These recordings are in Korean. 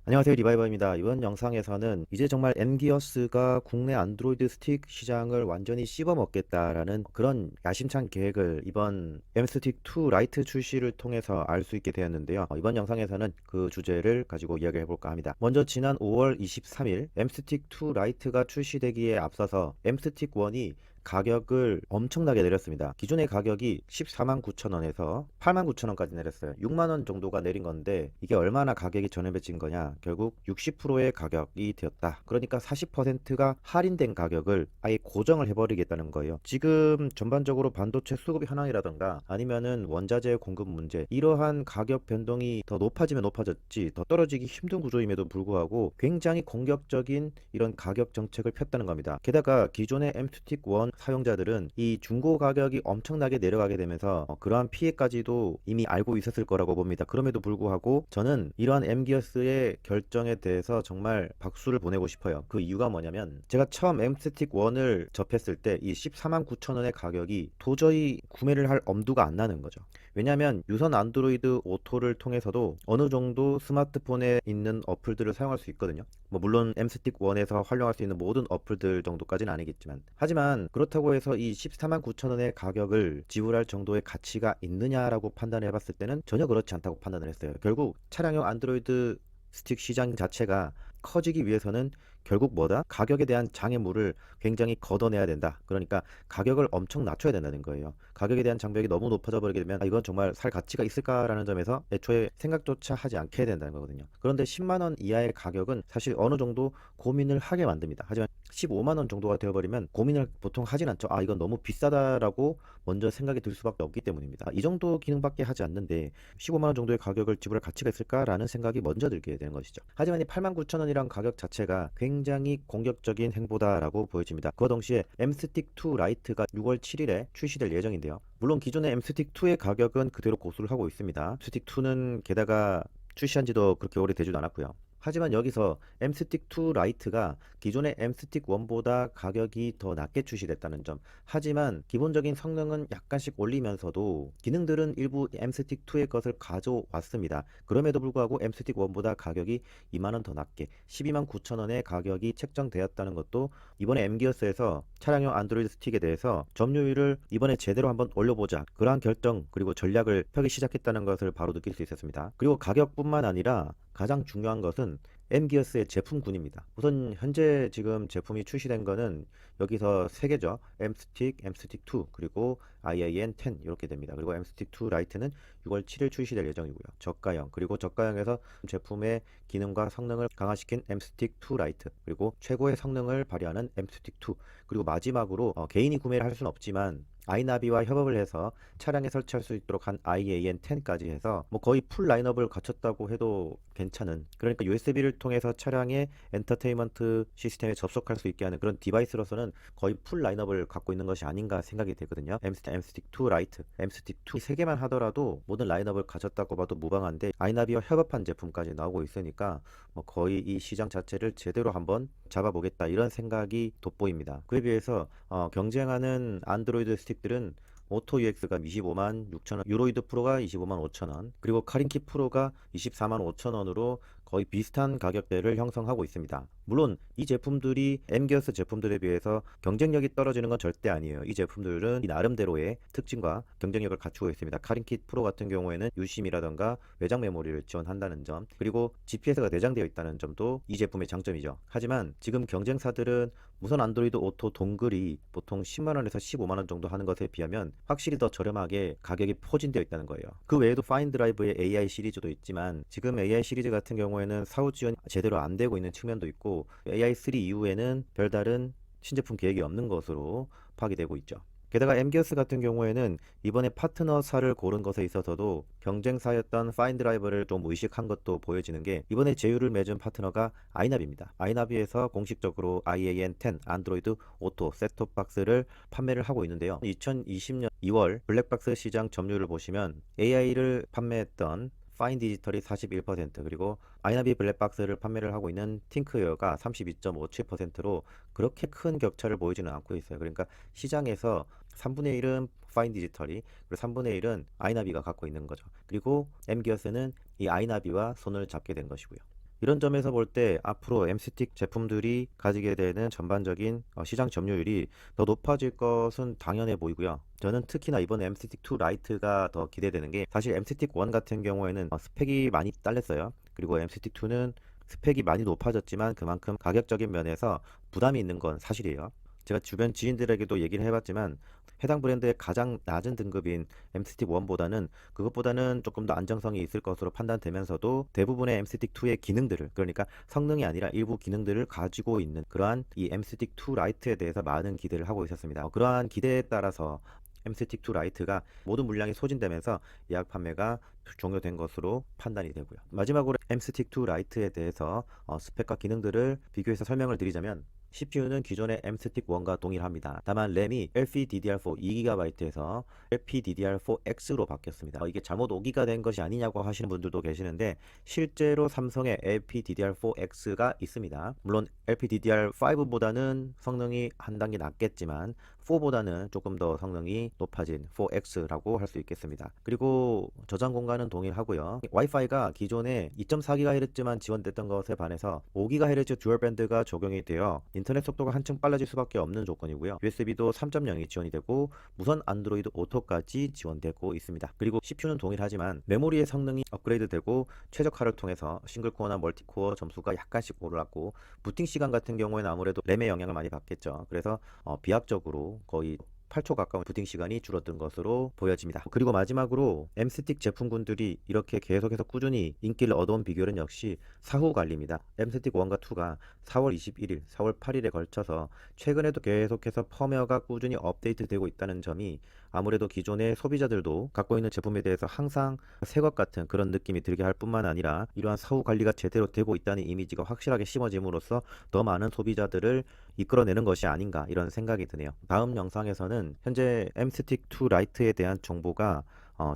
안녕하세요, 리바이버입니다. 이번 영상에서는 이제 정말 엔기어스가 국내 안드로이드 스틱 시장을 완전히 씹어먹겠다라는 그런 야심찬 계획을 이번 M스틱 2 라이트 출시를 통해서 알 수 있게 되었는데요. 이번 영상에서는 그 주제를 가지고 이야기해 볼까 합니다. 먼저 지난 5월 23일 M스틱 2 라이트가 출시되기에 앞서서 M스틱 1이 가격을 엄청나게 내렸습니다. 기존의 가격이 14만 9천 원에서 8만 9천 원까지 내렸어요. 6만 원 정도가 내린 건데 이게 얼마나 가격이 전해배진 거냐? 결국 60%의 가격이 되었다. 그러니까 40%가 할인된 가격을 아예 고정을 해버리겠다는 거예요. 지금 전반적으로 반도체 수급 현황이라던가 아니면은 원자재 공급 문제, 이러한 가격 변동이 더 높아지면 높아졌지 더 떨어지기 힘든 구조임에도 불구하고 굉장히 공격적인 이런 가격 정책을 폈다는 겁니다. 게다가 기존의 M2TIC 1 사용자들은 이 중고 가격이 엄청나게 내려가게 되면서 그러한 피해까지도 이미 알고 있었을 거라고 봅니다. 그럼에도 불구하고 저는 이러한 엠기어스의 결정에 대해서 정말 박수를 보내고 싶어요. 그 이유가 뭐냐면 제가 처음 엠스틱 1을 접했을 때 이 14만 9천 원의 가격이 도저히 구매를 할 엄두가 안 나는 거죠. 왜냐하면 유선 안드로이드 오토를 통해서도 어느 정도 스마트폰에 있는 어플들을 사용할 수 있거든요. 뭐 물론 M스틱 1에서 활용할 수 있는 모든 어플들 정도까지는 아니겠지만, 하지만 그렇다고 해서 이 14만 9천 원의 가격을 지불할 정도의 가치가 있느냐라고 판단해 봤을 때는 전혀 그렇지 않다고 판단을 했어요. 결국 차량용 안드로이드 스틱 시장 자체가 커지기 위해서는 결국 뭐다? 가격에 대한 장애물을 굉장히 걷어내야 된다. 그러니까 가격을 엄청 낮춰야 된다는 거예요. 가격에 대한 장벽이 너무 높아져 버리게 되면 이건 정말 살 가치가 있을까라는 점에서 애초에 생각조차 하지 않게 된다는 거거든요. 그런데 10만 원 이하의 가격은 사실 어느 정도 고민을 하게 만듭니다. 하지만 15만 원 정도가 되어버리면 고민을 보통 하진 않죠. 아, 이건 너무 비싸다라고 먼저 생각이 들 수밖에 없기 때문입니다. 이 정도 기능밖에 하지 않는데 15만 원 정도의 가격을 지불할 가치가 있을까라는 생각이 먼저 들게 되는 것이죠. 하지만 이 8만 9천 원이란 가격 자체가 굉장히 공격적인 행보다라고 보여집니다. 그와 동시에 M스틱 2 라이트가 6월 7일에 출시될 예정인데요. 물론 기존의 M스틱 2의 가격은 그대로 고수를 하고 있습니다. 스틱 2는 게다가 출시한 지도 그렇게 오래되지도 않았고요. 하지만 여기서 M스틱 2 라이트가 기존의 M스틱 1보다 가격이 더 낮게 출시됐다는 점, 하지만 기본적인 성능은 약간씩 올리면서도 기능들은 일부 M스틱 2의 것을 가져왔습니다. 그럼에도 불구하고 M스틱 1보다 가격이 2만원 더 낮게 12만 9천 원의 가격이 책정되었다는 것도 이번에 M기어스에서 차량용 안드로이드 스틱에 대해서 점유율을 이번에 제대로 한번 올려보자, 그러한 결정 그리고 전략을 펴기 시작했다는 것을 바로 느낄 수 있었습니다. 그리고 가격뿐만 아니라 가장 중요한 것은 M기어스의 제품군입니다. 우선 현재 지금 제품이 출시된 거는 여기서 세 개죠. M스틱, M스틱 2, 그리고 IAN10 이렇게 됩니다. 그리고 M스틱 2 라이트는 6월 7일 출시될 예정이고요. 저가형, 그리고 저가형에서 제품의 기능과 성능을 강화시킨 M스틱 2 라이트, 그리고 최고의 성능을 발휘하는 M스틱 2, 그리고 마지막으로 개인이 구매를 할 수는 없지만 아이나비와 협업을 해서 차량에 설치할 수 있도록 한 IAN10까지 해서 뭐 거의 풀 라인업을 갖췄다고 해도 괜찮은, 그러니까 USB를 통해서 차량의 엔터테인먼트 시스템에 접속할 수 있게 하는 그런 디바이스로서는 거의 풀 라인업을 갖고 있는 것이 아닌가 생각이 되거든요. M스틱 2 라이트, M스틱 2 세 개만 하더라도 모든 라인업을 가졌다고 봐도 무방한데 아이나비와 협업한 제품까지 나오고 있으니까 뭐 거의 이 시장 자체를 제대로 한번 잡아보겠다, 이런 생각이 돋보입니다. 그에 비해서 경쟁하는 안드로이드 스틱들은 오토 UX가 25만 6천 원, 유로이드 프로가 25만 5천 원, 그리고 카린키 프로가 24만 5천 원으로 거의 비슷한 가격대를 형성하고 있습니다. 물론 이 제품들이 M기어스 제품들에 비해서 경쟁력이 떨어지는 건 절대 아니에요. 이 제품들은 이 나름대로의 특징과 경쟁력을 갖추고 있습니다. 카린킷 프로 같은 경우에는 유심이라던가 외장 메모리를 지원한다는 점, 그리고 GPS가 내장되어 있다는 점도 이 제품의 장점이죠. 하지만 지금 경쟁사들은 무선 안드로이드 오토 동글이 보통 10만 원에서 15만 원 정도 하는 것에 비하면 확실히 더 저렴하게 가격이 포진되어 있다는 거예요. 그 외에도 파인드라이브의 AI 시리즈도 있지만 지금 AI 시리즈 같은 경우에는 사후 지원이 제대로 안 되고 있는 측면도 있고 AI3 이후에는 별다른 신제품 계획이 없는 것으로 파악이 되고 있죠. 게다가 M기어스 같은 경우에는 이번에 파트너사를 고른 것에 있어서도 경쟁사였던 파인드라이브를 좀 의식한 것도 보여지는 게, 이번에 제휴를 맺은 파트너가 아이나비입니다. 아이나비에서 공식적으로 IAN10 안드로이드 오토 셋톱 박스를 판매를 하고 있는데요. 2020년 2월 블랙박스 시장 점유율을 보시면 AI를 판매했던 파인 디지털이 41%, 그리고 아이나비 블랙박스를 판매를 하고 있는 팅크웨어가 32.57%로 그렇게 큰 격차를 보이지는 않고 있어요. 그러니까 시장에서 3분의 1은 파인 디지털이, 그리고 3분의 1은 아이나비가 갖고 있는 거죠. 그리고 M기어스는 이 아이나비와 손을 잡게 된 것이고요. 3분의 1은 파인 디지털이, 그리고 3분의 1은 아이나비가 갖고 있는 거죠. 그리고 M기어스는 이 아이나비와 손을 잡게 된 것이고요. 3분의 1은 파인 디지털이, 그리고 3분의 1은 아이나비가 갖고 있는 거죠. 그리고 이런 점에서 볼 때 앞으로 MC틱 제품들이 가지게 되는 전반적인 시장 점유율이 더 높아질 것은 당연해 보이고요. 저는 특히나 이번 MC틱2 라이트가 더 기대되는 게, 사실 MC틱1 같은 경우에는 스펙이 많이 딸렸어요. 그리고 MC틱2는 스펙이 많이 높아졌지만 그만큼 가격적인 면에서 부담이 있는 건 사실이에요. 제가 주변 지인들에게도 얘기를 해봤지만 해당 브랜드의 가장 낮은 등급인 MC틱1보다는 그것보다는 조금 더 안정성이 있을 것으로 판단되면서도 대부분의 MC틱2의 기능들을, 그러니까 성능이 아니라 일부 기능들을 가지고 있는 그러한 이 MC틱2 라이트에 대해서 많은 기대를 하고 있었습니다. 그러한 기대에 따라서 MC틱2 라이트가 모든 물량이 소진되면서 예약 판매가 종료된 것으로 판단이 되고요. 마지막으로 MC틱2 라이트에 대해서 스펙과 기능들을 비교해서 설명을 드리자면, CPU는 기존의 MC틱1과 동일합니다. 다만 램이 LPDDR4 2GB에서 LPDDR4X로 바뀌었습니다. 이게 잘못 5기가 된 것이 아니냐고 하시는 분들도 계시는데, 실제로 삼성에 LPDDR4X가 있습니다. 물론 LPDDR5보다는 성능이 한 단계 낮겠지만 4보다는 조금 더 성능이 높아진 4X라고 할 수 있겠습니다. 그리고 저장 공간은 동일하고요. 와이파이가 기존에 2.4GHz만 지원됐던 것에 반해서 5GHz 듀얼 밴드가 적용이 되어 인터넷 속도가 한층 빨라질 수밖에 없는 조건이고요. USB도 3.0이 지원이 되고 무선 안드로이드 오토까지 지원되고 있습니다. 그리고 CPU는 동일하지만 메모리의 성능이 업그레이드되고 최적화를 통해서 싱글코어나 멀티코어 점수가 약간씩 올랐고, 부팅 시간 같은 경우에는 아무래도 램의 영향을 많이 받겠죠. 그래서 비약적으로 거의 8초 가까운 부팅 시간이 줄어든 것으로 보여집니다. 그리고 마지막으로 MC틱 제품군들이 이렇게 계속해서 꾸준히 인기를 얻어온 비결은 역시 사후 관리입니다. MC틱 1과 2가 4월 21일, 4월 8일에 걸쳐서 최근에도 계속해서 펌웨어가 꾸준히 업데이트되고 있다는 점이 아무래도 기존의 소비자들도 갖고 있는 제품에 대해서 항상 새 것 같은 그런 느낌이 들게 할 뿐만 아니라, 이러한 사후 관리가 제대로 되고 있다는 이미지가 확실하게 심어짐으로써 더 많은 소비자들을 이끌어내는 것이 아닌가, 이런 생각이 드네요. 다음 영상에서는 현재 MC틱2 라이트에 대한 정보가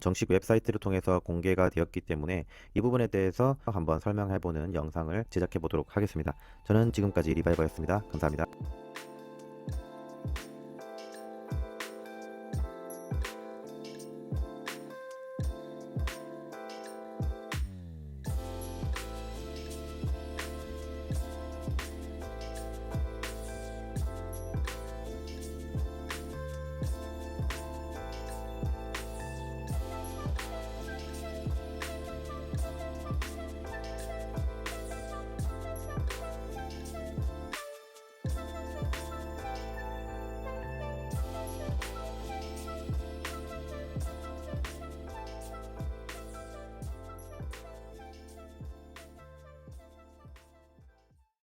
정식 웹사이트를 통해서 공개가 되었기 때문에 이 부분에 대해서 한번 설명해보는 영상을 제작해 보도록 하겠습니다. 저는 지금까지 리바이버였습니다. 감사합니다.